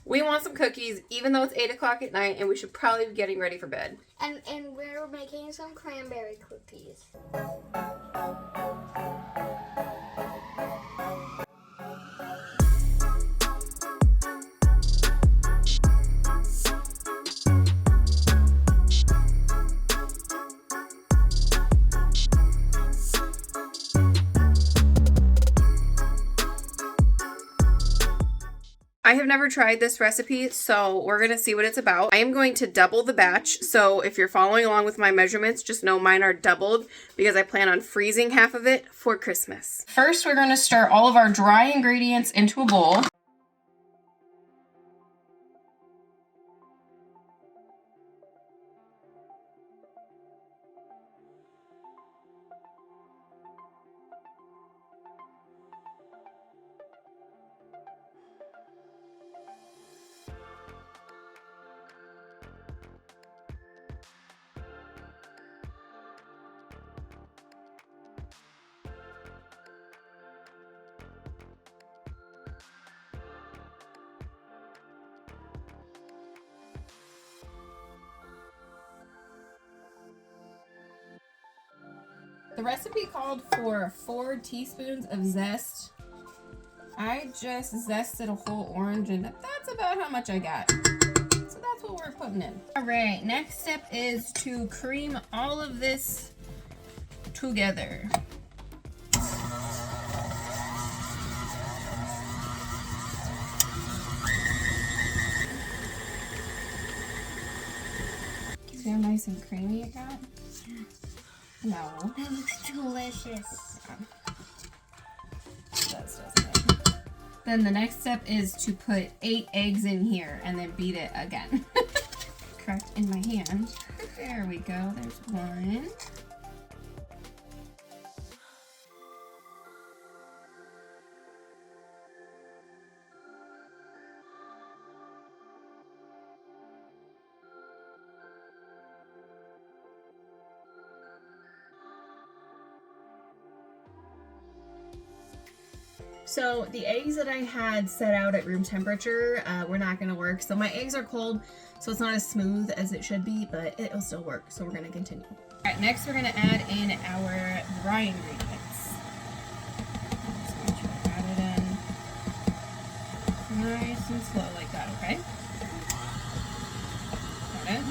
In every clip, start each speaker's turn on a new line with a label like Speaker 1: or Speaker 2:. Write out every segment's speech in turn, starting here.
Speaker 1: We want some cookies, even though it's 8 o'clock at night, and we should probably be getting ready for bed.
Speaker 2: And we're making some cranberry cookies.
Speaker 1: I have never tried this recipe, so we're going to see what it's about. I am going to double the batch, so if you're following along with my measurements, just know mine are doubled because I plan on freezing half of it for Christmas. First, we're going to stir all of our dry ingredients into a bowl. The recipe called for 4 teaspoons of zest. I just zested a whole orange, and that's about how much I got. So that's what we're putting in. All right, next step is to cream all of this together. See how nice and creamy it got? No.
Speaker 2: That looks delicious.
Speaker 1: Then the next step is to put 8 eggs in here and then beat it again. Correct in my hand. There we go. There's 1. So the eggs that I had set out at room temperature were not going to work. So my eggs are cold, so it's not as smooth as it should be, but it'll still work. So we're going to continue. All right, next we're going to add in our dry ingredients. Just make sure I add it in nice and slow like that, okay? Got it.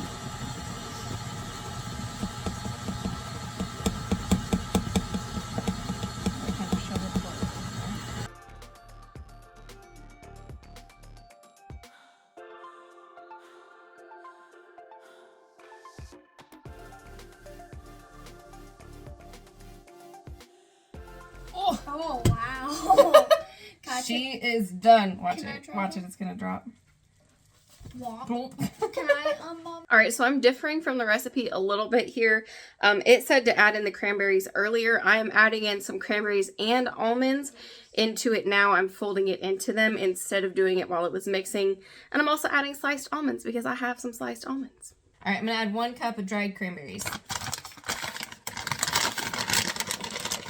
Speaker 2: Oh, wow.
Speaker 1: She is done. Watch it. Watch it. It's going to drop.
Speaker 2: Can I, Mom?
Speaker 1: All right, so I'm differing from the recipe a little bit here. It said to add in the cranberries earlier. I am adding in some cranberries and almonds into it now. I'm folding it into them instead of doing it while it was mixing. And I'm also adding sliced almonds because I have some sliced almonds. All right, I'm going to add 1 cup of dried cranberries.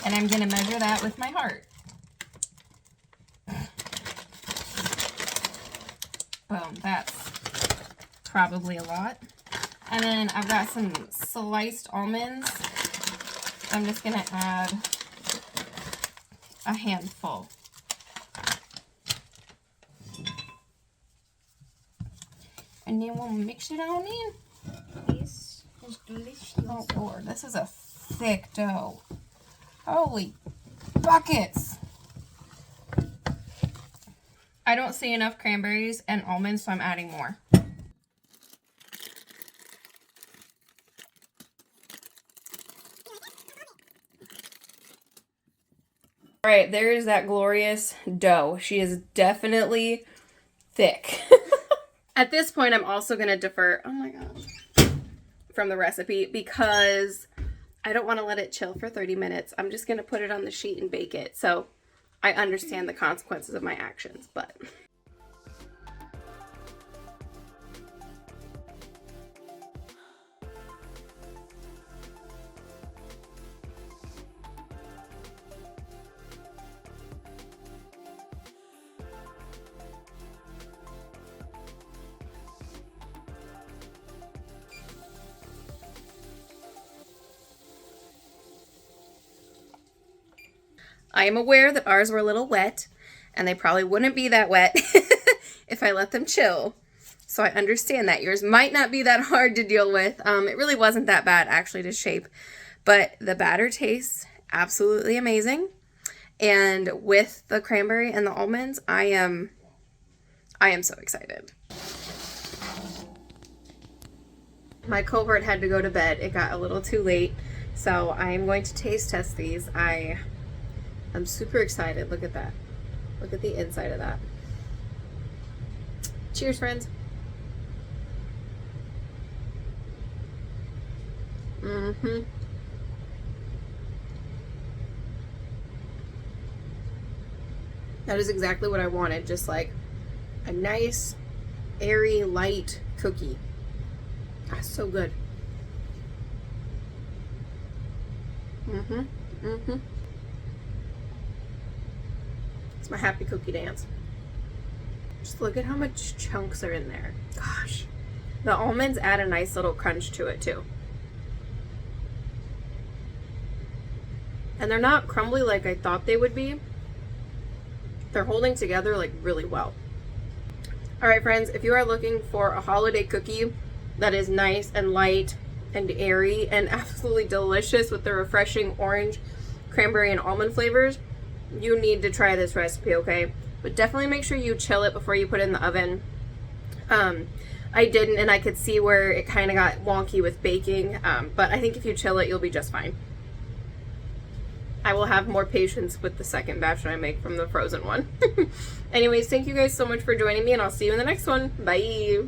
Speaker 1: And I'm going to measure that with my heart. Boom, that's probably a lot. And then I've got some sliced almonds. I'm just going to add a handful. And then we'll mix it on in.
Speaker 2: This is delicious.
Speaker 1: Oh, Lord, this is a thick dough. Holy buckets. I don't see enough cranberries and almonds, so I'm adding more. All right, there is that glorious dough. She is definitely thick. At this point, I'm also going to defer, oh my gosh, from the recipe because I don't want to let it chill for 30 minutes. I'm just going to put it on the sheet and bake it. So I understand the consequences of my actions, but... I am aware that ours were a little wet, and they probably wouldn't be that wet if I let them chill. So I understand that. Yours might not be that hard to deal with. It really wasn't that bad actually to shape, but the batter tastes absolutely amazing. And with the cranberry and the almonds, I am so excited. My cohort had to go to bed. It got a little too late, so I am going to taste test these. I'm super excited. Look at that. Look at the inside of that. Cheers, friends. That is exactly what I wanted. Just like a nice, airy, light cookie. That's so good. It's my happy cookie dance. Just look at how much chunks are in there. Gosh. The almonds add a nice little crunch to it too. And they're not crumbly like I thought they would be. They're holding together like really well. All right, friends, if you are looking for a holiday cookie that is nice and light and airy and absolutely delicious with the refreshing orange, cranberry, and almond flavors, you need to try this recipe, okay? But definitely make sure you chill it before you put it in the oven. I didn't, and I could see where it kind of got wonky with baking, but I think if you chill it, you'll be just fine. I will have more patience with the second batch that I make from the frozen one. Anyways, thank you guys so much for joining me, and I'll see you in the next one. Bye!